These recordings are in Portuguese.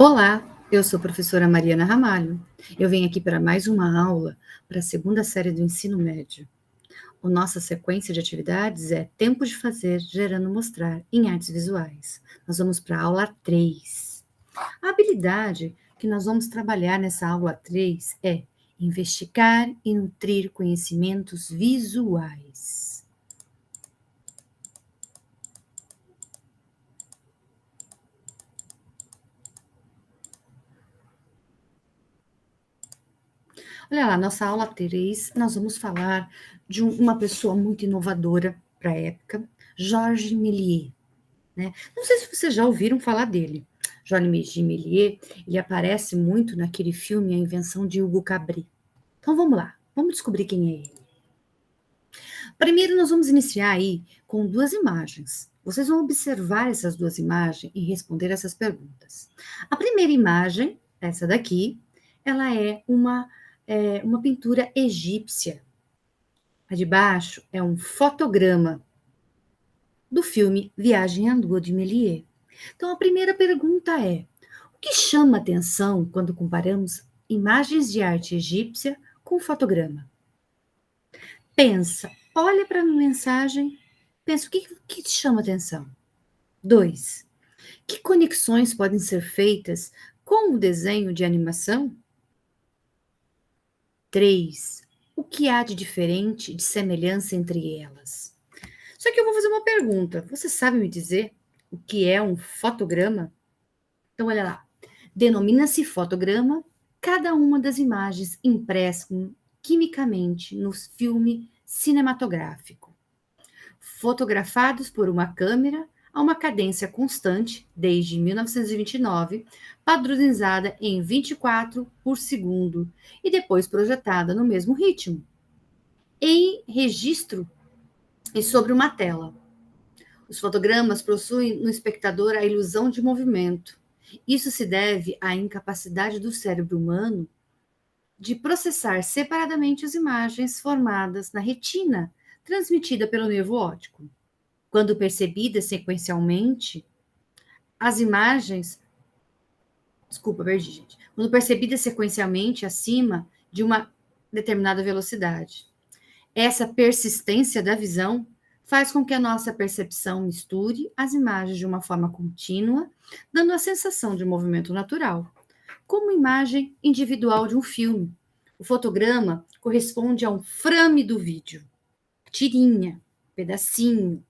Olá, eu sou a professora Mariana Ramalho. Eu venho aqui para mais uma aula para a segunda série do ensino médio. A nossa sequência de atividades é Tempo de Fazer, Gerando Mostrar em Artes Visuais. Nós vamos para a aula 3. A habilidade que nós vamos trabalhar nessa aula 3 é investigar e nutrir conhecimentos visuais. Olha lá, nossa aula 3, nós vamos falar de uma pessoa muito inovadora para a época, Georges Méliès, né? Não sei se vocês já ouviram falar dele. Georges Méliès, ele aparece muito naquele filme A Invenção de Hugo Cabret. Então vamos lá, vamos descobrir quem é ele. Primeiro nós vamos iniciar aí com duas imagens. Vocês vão observar essas duas imagens e responder essas perguntas. A primeira imagem, essa daqui, ela é uma pintura egípcia. A de baixo é um fotograma do filme Viagem à Lua de Méliès. Então a primeira pergunta é: o que chama atenção quando comparamos imagens de arte egípcia com fotograma? Pensa, olha para a mensagem, pensa o que te chama atenção. 2. Que conexões podem ser feitas com o desenho de animação? 3. O que há de diferente, de semelhança entre elas? Só que eu vou fazer uma pergunta. Você sabe me dizer o que é um fotograma? Então, olha lá. Denomina-se fotograma cada uma das imagens impressas quimicamente no filme cinematográfico, fotografados por uma câmera a uma cadência constante desde 1929, padronizada em 24 por segundo e depois projetada no mesmo ritmo, em registro e sobre uma tela. Os fotogramas possuem no espectador a ilusão de movimento. Isso se deve à incapacidade do cérebro humano de processar separadamente as imagens formadas na retina, transmitida pelo nervo óptico. Quando percebidas sequencialmente, as imagens. Desculpa, perdi, gente. Quando percebidas sequencialmente acima de uma determinada velocidade. Essa persistência da visão faz com que a nossa percepção misture as imagens de uma forma contínua, dando a sensação de movimento natural, como imagem individual de um filme. O fotograma corresponde a um frame do vídeo, tirinha, pedacinho,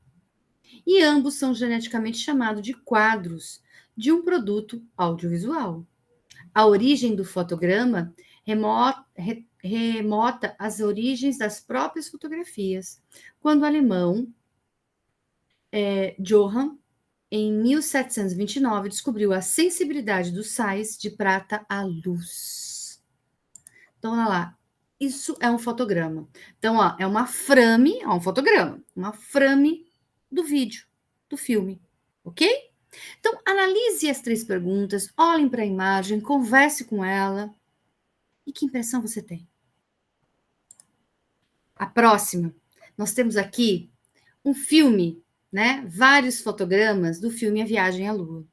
e ambos são geneticamente chamados de quadros de um produto audiovisual. A origem do fotograma remota às origens das próprias fotografias, quando o alemão Johann, em 1729, descobriu a sensibilidade dos sais de prata à luz. Então, olha lá, isso é um fotograma. Então, ó, é uma frame, um fotograma, uma frame do vídeo, do filme, ok? Então, analise as 3 perguntas, olhem para a imagem, converse com ela. E que impressão você tem? A próxima, nós temos aqui um filme, né? Vários fotogramas do filme A Viagem à Lua.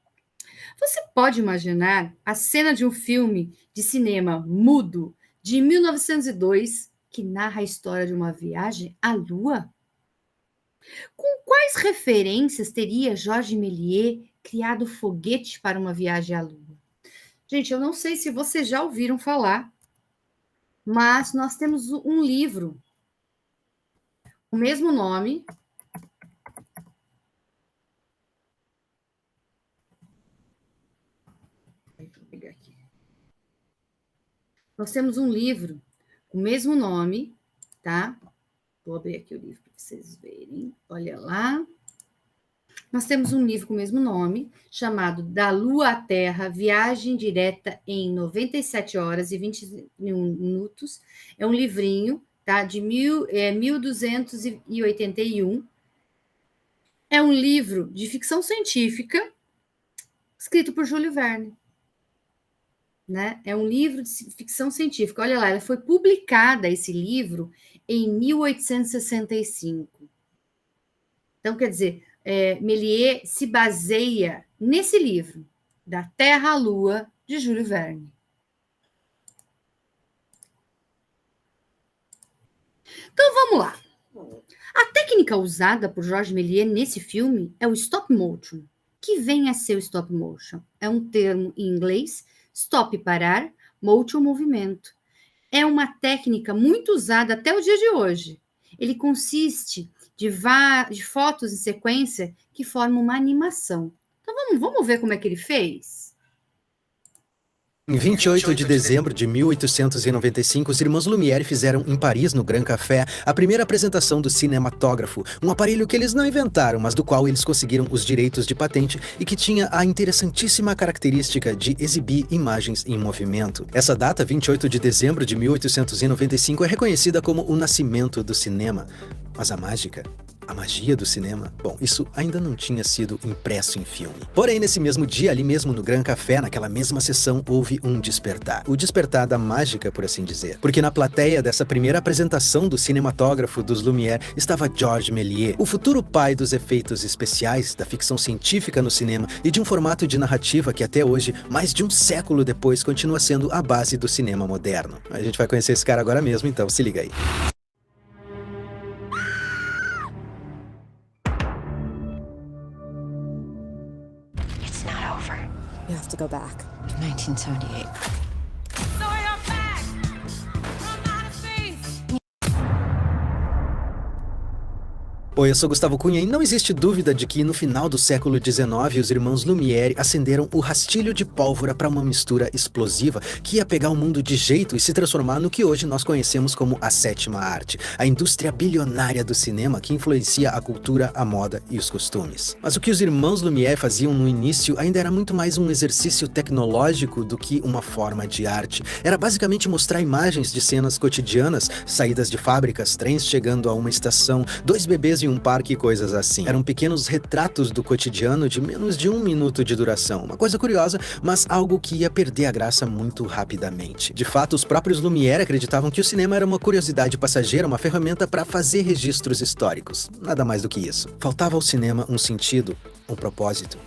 Você pode imaginar a cena de um filme de cinema mudo de 1902 que narra a história de uma viagem à Lua? Com quais referências teria Georges Méliès criado foguete para uma viagem à Lua? Gente, eu não sei se vocês já ouviram falar, mas nós temos um livro, o mesmo nome. Vou pegar aqui. Nós temos um livro com o mesmo nome, tá? Vou abrir aqui o livro para vocês verem. Olha lá. Nós temos um livro com o mesmo nome, chamado Da Lua à Terra, Viagem Direta em 97 horas e 21 minutos. É um livrinho, tá? De 1281. É um livro de ficção científica, escrito por Júlio Verne. Né? É um livro de ficção científica. Olha lá, ela foi publicada, esse livro, em 1865. Então, quer dizer, Méliès se baseia nesse livro, Da Terra à Lua, de Júlio Verne. Então vamos lá. A técnica usada por Georges Méliès nesse filme é o stop motion. Que vem a ser o stop motion? É um termo em inglês, stop parar, motion movimento. É uma técnica muito usada até o dia de hoje. Ele consiste de fotos em sequência que formam uma animação. Então vamos ver como é que ele fez? Em 28 de dezembro de 1895, os irmãos Lumière fizeram em Paris, no Grand Café, a primeira apresentação do cinematógrafo, um aparelho que eles não inventaram, mas do qual eles conseguiram os direitos de patente e que tinha a interessantíssima característica de exibir imagens em movimento. Essa data, 28 de dezembro de 1895, é reconhecida como o nascimento do cinema. Mas a magia do cinema, bom, isso ainda não tinha sido impresso em filme. Porém, nesse mesmo dia, ali mesmo no Grand Café, naquela mesma sessão, houve um despertar. O despertar da mágica, por assim dizer. Porque na plateia dessa primeira apresentação do cinematógrafo dos Lumière estava Georges Méliès, o futuro pai dos efeitos especiais, da ficção científica no cinema e de um formato de narrativa que até hoje, mais de um século depois, continua sendo a base do cinema moderno. A gente vai conhecer esse cara agora mesmo, então se liga aí. You have to go back. 1978. Oi, eu sou Gustavo Cunha e não existe dúvida de que no final do século XIX os irmãos Lumière acenderam o rastilho de pólvora para uma mistura explosiva que ia pegar o mundo de jeito e se transformar no que hoje nós conhecemos como a sétima arte, a indústria bilionária do cinema que influencia a cultura, a moda e os costumes. Mas o que os irmãos Lumière faziam no início ainda era muito mais um exercício tecnológico do que uma forma de arte. Era basicamente mostrar imagens de cenas cotidianas, saídas de fábricas, trens chegando a uma estação, dois bebês em um parque e coisas assim. Eram pequenos retratos do cotidiano de menos de 1 minuto de duração. Uma coisa curiosa, mas algo que ia perder a graça muito rapidamente. De fato, os próprios Lumière acreditavam que o cinema era uma curiosidade passageira, uma ferramenta para fazer registros históricos. Nada mais do que isso. Faltava ao cinema um sentido, um propósito.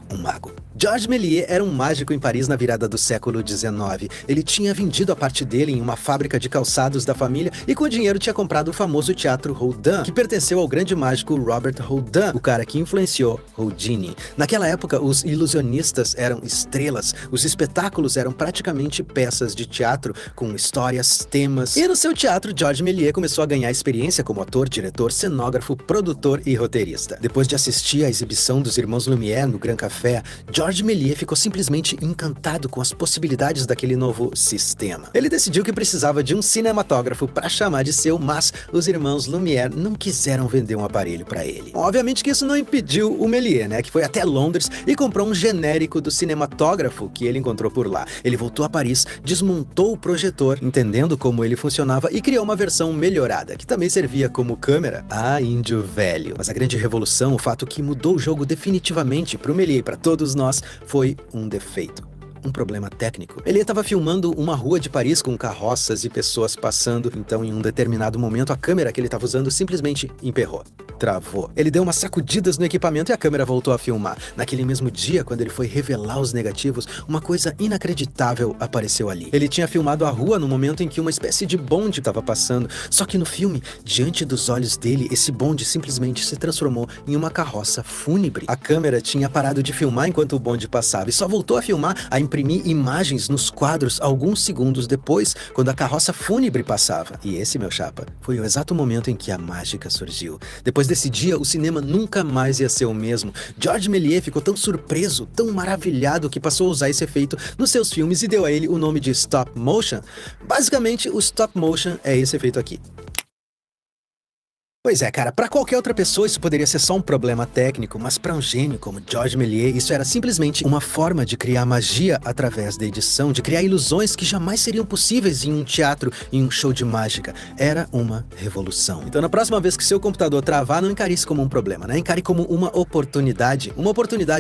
Um mago. Georges Méliès era um mágico em Paris na virada do século XIX. Ele tinha vendido a parte dele em uma fábrica de calçados da família e com o dinheiro tinha comprado o famoso Teatro Rodin, que pertenceu ao grande mágico Robert Houdin, o cara que influenciou Houdini. Naquela época, os ilusionistas eram estrelas, os espetáculos eram praticamente peças de teatro com histórias, temas. E no seu teatro, Georges Méliès começou a ganhar experiência como ator, diretor, cenógrafo, produtor e roteirista. Depois de assistir à exibição dos irmãos Lumière no Grand Café, Georges Méliès ficou simplesmente encantado com as possibilidades daquele novo sistema. Ele decidiu que precisava de um cinematógrafo para chamar de seu, mas os irmãos Lumière não quiseram vender um aparelho para ele. Obviamente que isso não impediu o Méliès, né, que foi até Londres e comprou um genérico do cinematógrafo que ele encontrou por lá. Ele voltou a Paris, desmontou o projetor, entendendo como ele funcionava e criou uma versão melhorada, que também servia como câmera. Ah, índio velho. Mas a grande revolução, o fato que mudou o jogo definitivamente pro Méliès e para todos nós, foi um defeito. Um problema técnico. Ele estava filmando uma rua de Paris com carroças e pessoas passando, então em um determinado momento a câmera que ele estava usando simplesmente emperrou. Travou. Ele deu umas sacudidas no equipamento e a câmera voltou a filmar. Naquele mesmo dia, quando ele foi revelar os negativos, uma coisa inacreditável apareceu ali. Ele tinha filmado a rua no momento em que uma espécie de bonde estava passando, só que no filme, diante dos olhos dele, esse bonde simplesmente se transformou em uma carroça fúnebre. A câmera tinha parado de filmar enquanto o bonde passava e só voltou a filmar, a imprimir imagens nos quadros alguns segundos depois, quando a carroça fúnebre passava. E esse, meu chapa, foi o exato momento em que a mágica surgiu. Depois desse dia, o cinema nunca mais ia ser o mesmo. Georges Méliès ficou tão surpreso, tão maravilhado, que passou a usar esse efeito nos seus filmes e deu a ele o nome de stop motion. Basicamente, o stop motion é esse efeito aqui. Pois é, cara, pra qualquer outra pessoa isso poderia ser só um problema técnico, mas pra um gênio como Georges Méliès, isso era simplesmente uma forma de criar magia através da edição, de criar ilusões que jamais seriam possíveis em um teatro, em um show de mágica. Era uma revolução. Então na próxima vez que seu computador travar, não encare isso como um problema, né? Encare como uma oportunidade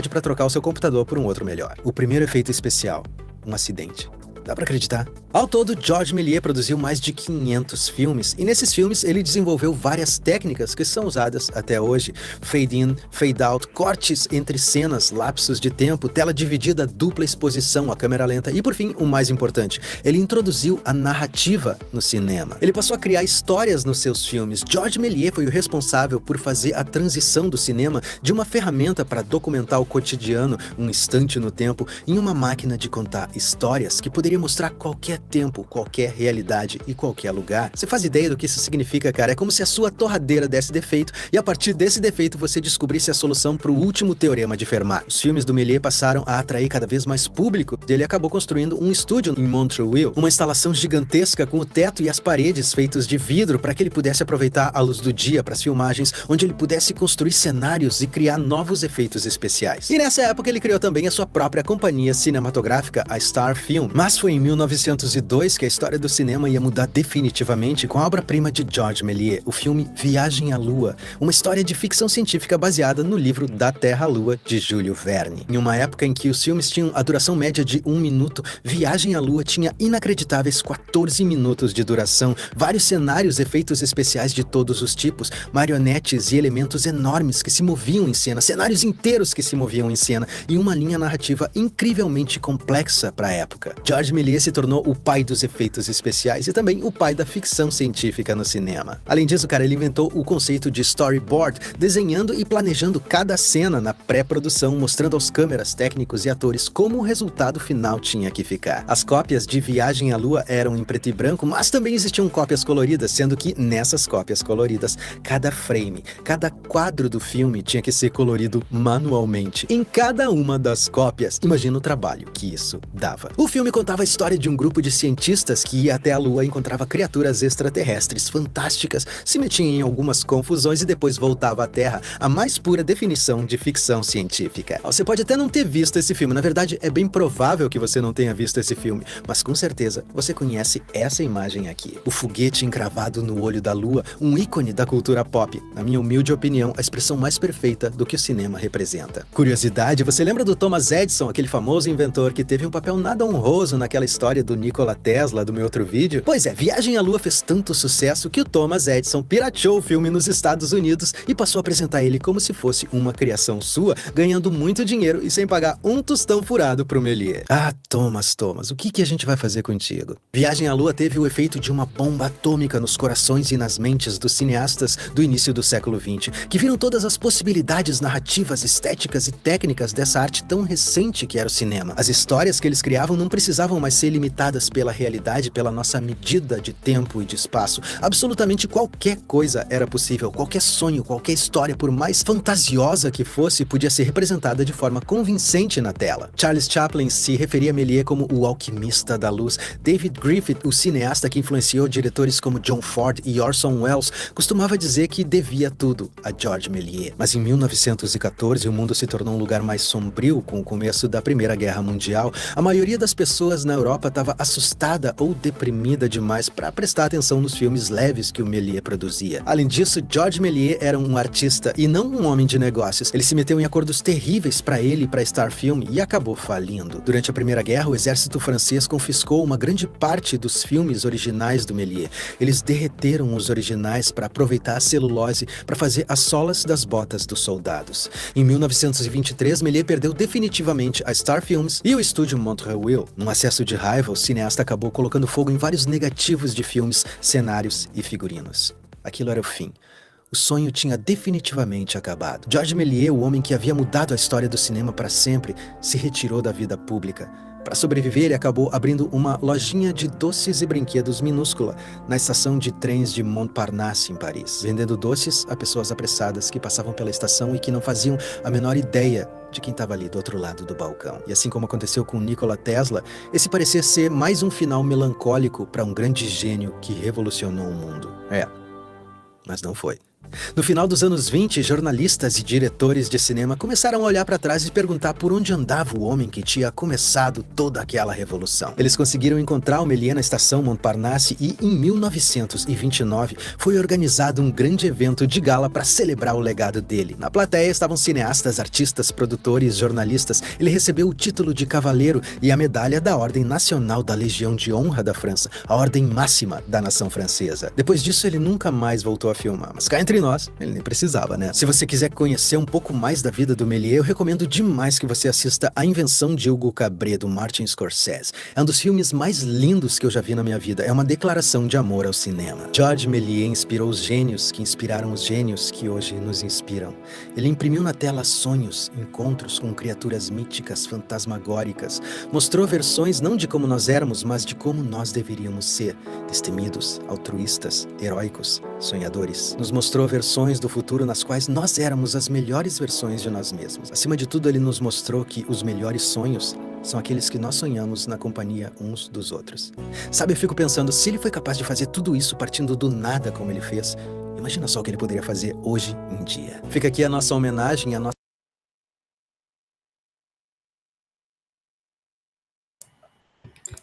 pra trocar o seu computador por um outro melhor. O primeiro efeito especial, um acidente. Dá pra acreditar? Ao todo, Georges Méliès produziu mais de 500 filmes, e nesses filmes ele desenvolveu várias técnicas que são usadas até hoje. Fade in, fade out, cortes entre cenas, lapsos de tempo, tela dividida, dupla exposição, a câmera lenta e, por fim, o mais importante, ele introduziu a narrativa no cinema. Ele passou a criar histórias nos seus filmes. Georges Méliès foi o responsável por fazer a transição do cinema de uma ferramenta para documentar o cotidiano, um instante no tempo, em uma máquina de contar histórias que poderia mostrar qualquer tempo, qualquer realidade e qualquer lugar. Você faz ideia do que isso significa, cara? É como se a sua torradeira desse defeito e a partir desse defeito você descobrisse a solução para o último teorema de Fermat. Os filmes do Méliès passaram a atrair cada vez mais público e ele acabou construindo um estúdio em Montreuil, uma instalação gigantesca com o teto e as paredes feitos de vidro para que ele pudesse aproveitar a luz do dia para as filmagens, onde ele pudesse construir cenários e criar novos efeitos especiais. E nessa época ele criou também a sua própria companhia cinematográfica, a Star Film. Mas foi em 1902 que a história do cinema ia mudar definitivamente com a obra-prima de Georges Méliès, o filme Viagem à Lua, uma história de ficção científica baseada no livro Da Terra à Lua, de Júlio Verne. Em uma época em que os filmes tinham a duração média de 1 minuto, Viagem à Lua tinha inacreditáveis 14 minutos de duração, vários cenários, efeitos especiais de todos os tipos, marionetes e elementos enormes que se moviam em cena, cenários inteiros que se moviam em cena e uma linha narrativa incrivelmente complexa para a época. Georges Méliès se tornou o pai dos efeitos especiais e também o pai da ficção científica no cinema. Além disso, cara, ele inventou o conceito de storyboard, desenhando e planejando cada cena na pré-produção, mostrando aos câmeras, técnicos e atores como o resultado final tinha que ficar. As cópias de Viagem à Lua eram em preto e branco, mas também existiam cópias coloridas, sendo que nessas cópias coloridas, cada frame, cada quadro do filme tinha que ser colorido manualmente. Em cada uma das cópias, imagina o trabalho que isso dava. O filme contava a história de um grupo de cientistas que ia até a Lua e encontrava criaturas extraterrestres fantásticas, se metia em algumas confusões e depois voltava à Terra, a mais pura definição de ficção científica. Você pode até não ter visto esse filme, na verdade é bem provável que você não tenha visto esse filme, mas com certeza você conhece essa imagem aqui. O foguete encravado no olho da Lua, um ícone da cultura pop, na minha humilde opinião, a expressão mais perfeita do que o cinema representa. Curiosidade, você lembra do Thomas Edison, aquele famoso inventor que teve um papel nada honroso naquela história do Nikola Tesla do meu outro vídeo? Pois é, Viagem à Lua fez tanto sucesso que o Thomas Edison pirateou o filme nos Estados Unidos e passou a apresentar ele como se fosse uma criação sua, ganhando muito dinheiro e sem pagar um tostão furado pro Méliès. Ah, Thomas, o que a gente vai fazer contigo? Viagem à Lua teve o efeito de uma bomba atômica nos corações e nas mentes dos cineastas do início do século XX, que viram todas as possibilidades narrativas, estéticas e técnicas dessa arte tão recente que era o cinema. As histórias que eles criavam não precisavam mais ser limitadas pela realidade, pela nossa medida de tempo e de espaço. Absolutamente qualquer coisa era possível, qualquer sonho, qualquer história, por mais fantasiosa que fosse, podia ser representada de forma convincente na tela. Charles Chaplin se referia a Méliès como o alquimista da luz. David Griffith, o cineasta que influenciou diretores como John Ford e Orson Welles, costumava dizer que devia tudo a Georges Méliès. Mas em 1914, o mundo se tornou um lugar mais sombrio com o começo da Primeira Guerra Mundial. A maioria das pessoas na Europa estava assustada ou deprimida demais para prestar atenção nos filmes leves que o Méliès produzia. Além disso, Georges Méliès era um artista e não um homem de negócios. Ele se meteu em acordos terríveis para ele e para Star Film e acabou falindo. Durante a Primeira Guerra, o exército francês confiscou uma grande parte dos filmes originais do Méliès. Eles derreteram os originais para aproveitar a celulose para fazer as solas das botas dos soldados. Em 1923, Méliès perdeu definitivamente a Star Films e o estúdio Montreuil. Num acesso de raiva, o cineasta acabou colocando fogo em vários negativos de filmes, cenários e figurinos. Aquilo era o fim. O sonho tinha definitivamente acabado. Georges Méliès, o homem que havia mudado a história do cinema para sempre, se retirou da vida pública. Para sobreviver, ele acabou abrindo uma lojinha de doces e brinquedos minúscula na estação de trens de Montparnasse, em Paris, vendendo doces a pessoas apressadas que passavam pela estação e que não faziam a menor ideia de quem estava ali do outro lado do balcão. E assim como aconteceu com Nikola Tesla, esse parecia ser mais um final melancólico para um grande gênio que revolucionou o mundo. Mas não foi. No final dos anos 20, jornalistas e diretores de cinema começaram a olhar para trás e perguntar por onde andava o homem que tinha começado toda aquela revolução. Eles conseguiram encontrar o Méliès na estação Montparnasse e, em 1929, foi organizado um grande evento de gala para celebrar o legado dele. Na plateia estavam cineastas, artistas, produtores, jornalistas. Ele recebeu o título de cavaleiro e a medalha da Ordem Nacional da Legião de Honra da França, a ordem máxima da nação francesa. Depois disso, ele nunca mais voltou a filmar, mas cá entre nós, ele nem precisava, né? Se você quiser conhecer um pouco mais da vida do Méliès, eu recomendo demais que você assista A Invenção de Hugo Cabret, do Martin Scorsese. É um dos filmes mais lindos que eu já vi na minha vida. É uma declaração de amor ao cinema. Georges Méliès inspirou os gênios que inspiraram os gênios que hoje nos inspiram. Ele imprimiu na tela sonhos, encontros com criaturas míticas, fantasmagóricas. Mostrou versões não de como nós éramos, mas de como nós deveríamos ser. Destemidos, altruístas, heróicos, sonhadores. Nos mostrou versões do futuro nas quais nós éramos as melhores versões de nós mesmos. Acima de tudo, ele nos mostrou que os melhores sonhos são aqueles que nós sonhamos na companhia uns dos outros. Sabe, eu fico pensando, se ele foi capaz de fazer tudo isso partindo do nada como ele fez, imagina só o que ele poderia fazer hoje em dia. Fica aqui a nossa homenagem, a nossa...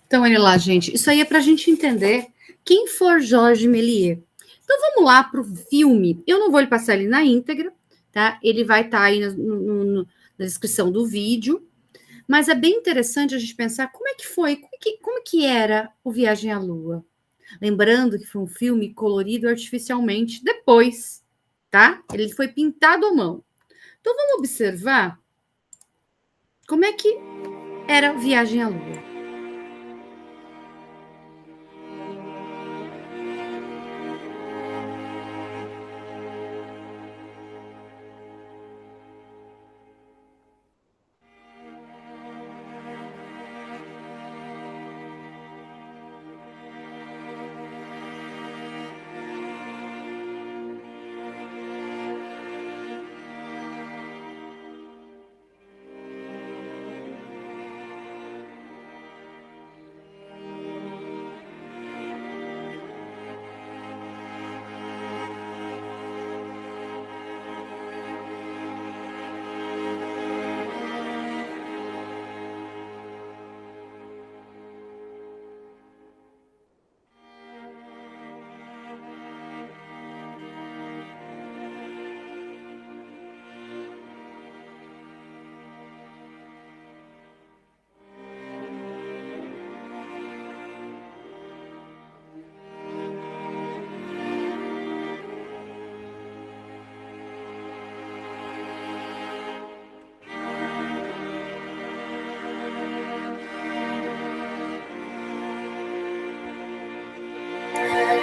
Então, olha lá, gente. Isso aí é para a gente entender quem for Georges Méliès. Então, vamos lá para o filme. Eu não vou lhe passar ele na íntegra, tá? Ele vai estar aí na descrição do vídeo. Mas é bem interessante a gente pensar como é que foi, como que era o Viagem à Lua. Lembrando que foi um filme colorido artificialmente depois, tá? Ele foi pintado à mão. Então, vamos observar como é que era Viagem à Lua.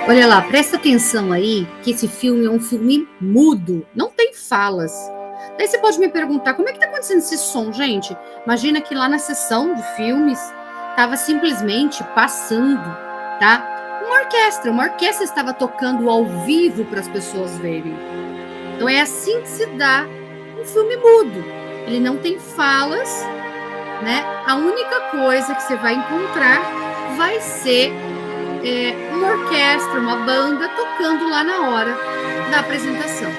Olha lá, presta atenção aí, que esse filme é um filme mudo, não tem falas. Daí você pode me perguntar, como é que tá acontecendo esse som, gente? Imagina que lá na sessão de filmes, estava simplesmente passando, tá? Uma orquestra estava tocando ao vivo para as pessoas verem. Então é assim que se dá um filme mudo. Ele não tem falas, né? A única coisa que você vai encontrar vai ser uma orquestra, uma banda tocando lá na hora da apresentação.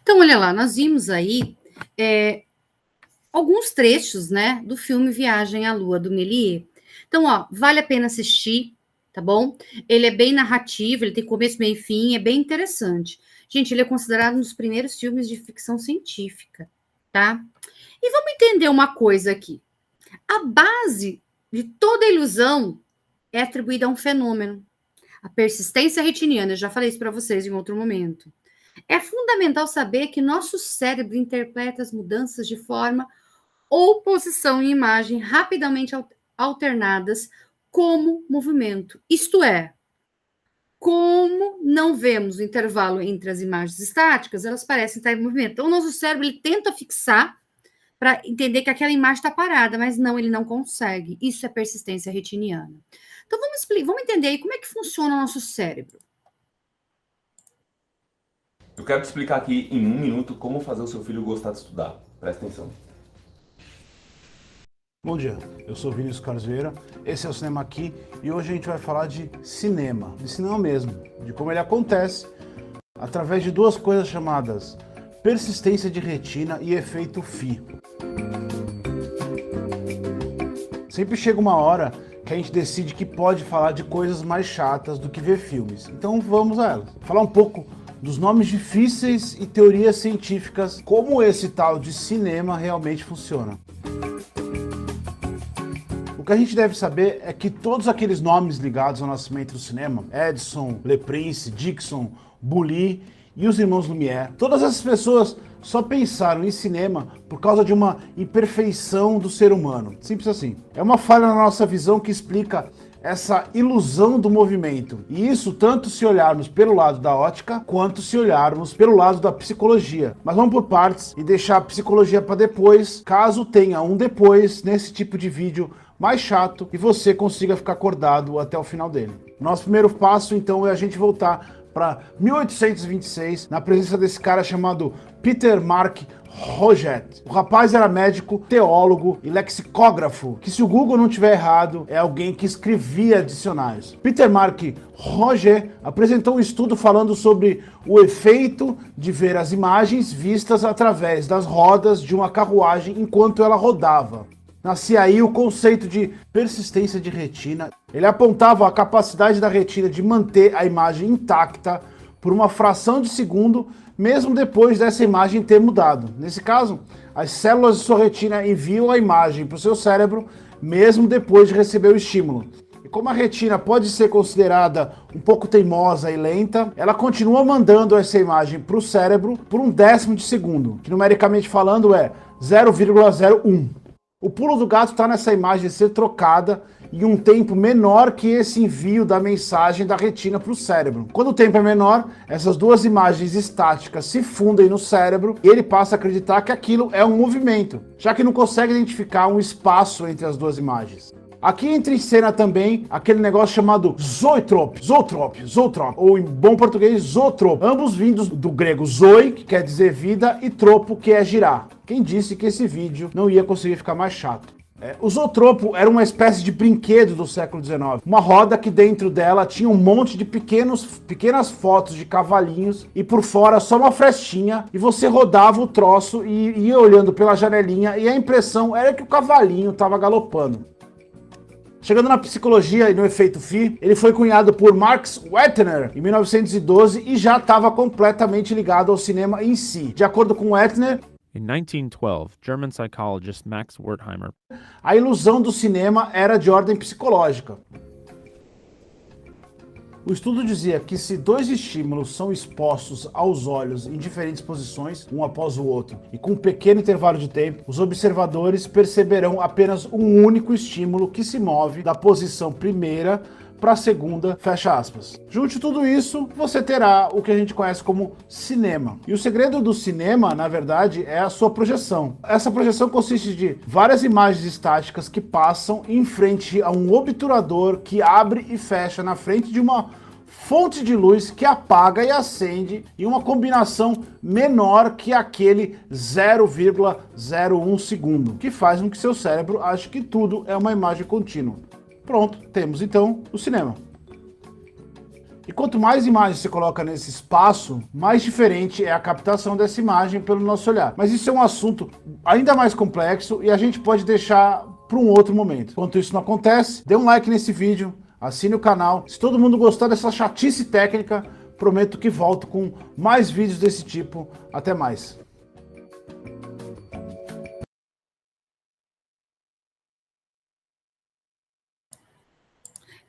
Então, olha lá, nós vimos aí alguns trechos, né, do filme Viagem à Lua, do Méliès. Então, ó, vale a pena assistir, tá bom? Ele é bem narrativo, ele tem começo, meio e fim, é bem interessante. Gente, ele é considerado um dos primeiros filmes de ficção científica, tá? E vamos entender uma coisa aqui. A base de toda ilusão é atribuída a um fenômeno. A persistência retiniana, eu já falei isso para vocês em outro momento. É fundamental saber que nosso cérebro interpreta as mudanças de forma ou posição em imagem rapidamente alternadas como movimento. Isto é, como não vemos o intervalo entre as imagens estáticas, elas parecem estar em movimento. Então, o nosso cérebro ele tenta fixar para entender que aquela imagem está parada, mas não, ele não consegue. Isso é persistência retiniana. Então, vamos entender aí como é que funciona o nosso cérebro. Eu quero te explicar aqui em 1 minuto como fazer o seu filho gostar de estudar. Presta atenção. Bom dia, eu sou Vinícius Carlos Vieira, esse é o Cinema Aqui e hoje a gente vai falar de cinema mesmo, de como ele acontece através de duas coisas chamadas persistência de retina e efeito Phi. Sempre chega uma hora que a gente decide que pode falar de coisas mais chatas do que ver filmes, então vamos a elas. Falar um pouco dos nomes difíceis e teorias científicas, como esse tal de cinema realmente funciona. O que a gente deve saber é que todos aqueles nomes ligados ao nascimento do cinema, Edison, Le Prince, Dixon, Boully e os irmãos Lumière, todas essas pessoas só pensaram em cinema por causa de uma imperfeição do ser humano. Simples assim. É uma falha na nossa visão que explica essa ilusão do movimento. E isso tanto se olharmos pelo lado da ótica, quanto se olharmos pelo lado da psicologia. Mas vamos por partes e deixar a psicologia para depois, caso tenha um depois nesse tipo de vídeo mais chato e você consiga ficar acordado até o final dele. Nosso primeiro passo, então, é a gente voltar para 1826, na presença desse cara chamado Peter Mark Roget. O rapaz era médico, teólogo e lexicógrafo, que se o Google não tiver errado, é alguém que escrevia dicionários. Peter Mark Roget apresentou um estudo falando sobre o efeito de ver as imagens vistas através das rodas de uma carruagem enquanto ela rodava. Nascia aí o conceito de persistência de retina. Ele apontava a capacidade da retina de manter a imagem intacta por uma fração de segundo, mesmo depois dessa imagem ter mudado. Nesse caso, as células de sua retina enviam a imagem para o seu cérebro, mesmo depois de receber o estímulo. E como a retina pode ser considerada um pouco teimosa e lenta, ela continua mandando essa imagem para o cérebro por 1/10 de segundo, que numericamente falando é 0,01. O pulo do gato está nessa imagem ser trocada em um tempo menor que esse envio da mensagem da retina para o cérebro. Quando o tempo é menor, essas duas imagens estáticas se fundem no cérebro e ele passa a acreditar que aquilo é um movimento, já que não consegue identificar um espaço entre as duas imagens. Aqui entra em cena também aquele negócio chamado zoetrope, ou em bom português, zootropo, ambos vindos do grego zoe, que quer dizer vida, e tropo, que é girar. Quem disse que esse vídeo não ia conseguir ficar mais chato? O zootropo era uma espécie de brinquedo do século XIX, uma roda que dentro dela tinha um monte de pequenas fotos de cavalinhos e por fora só uma frestinha, e você rodava o troço e ia olhando pela janelinha e a impressão era que o cavalinho estava galopando. Chegando na psicologia e no efeito Phi, ele foi cunhado por Max Wettner em 1912 e já estava completamente ligado ao cinema em si. De acordo com Wettner, in 1912, German psychologist Max Wertheimer, a ilusão do cinema era de ordem psicológica. O estudo dizia que se dois estímulos são expostos aos olhos em diferentes posições, um após o outro, e com um pequeno intervalo de tempo, os observadores perceberão apenas um único estímulo que se move da posição primeira para a segunda, fecha aspas. Junte tudo isso, você terá o que a gente conhece como cinema. E o segredo do cinema, na verdade, é a sua projeção. Essa projeção consiste de várias imagens estáticas que passam em frente a um obturador que abre e fecha na frente de uma fonte de luz que apaga e acende em uma combinação menor que aquele 0,01 segundo, que faz com que seu cérebro ache que tudo é uma imagem contínua. Pronto, temos então o cinema. E quanto mais imagens você coloca nesse espaço, mais diferente é a captação dessa imagem pelo nosso olhar. Mas isso é um assunto ainda mais complexo e a gente pode deixar para um outro momento. Enquanto isso não acontece, dê um like nesse vídeo, assine o canal. Se todo mundo gostar dessa chatice técnica, prometo que volto com mais vídeos desse tipo. Até mais.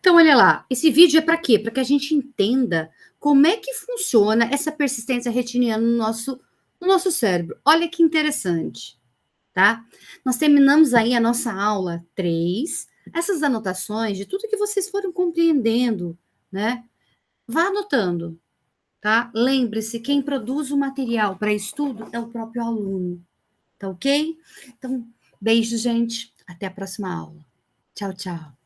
Então, olha lá, esse vídeo é para quê? Para que a gente entenda como é que funciona essa persistência retiniana no nosso cérebro. Olha que interessante, tá? Nós terminamos aí a nossa aula 3, essas anotações de tudo que vocês foram compreendendo, né? Vá anotando, tá? Lembre-se, quem produz o material para estudo é o próprio aluno, tá ok? Então, beijo, gente. Até a próxima aula. Tchau, tchau.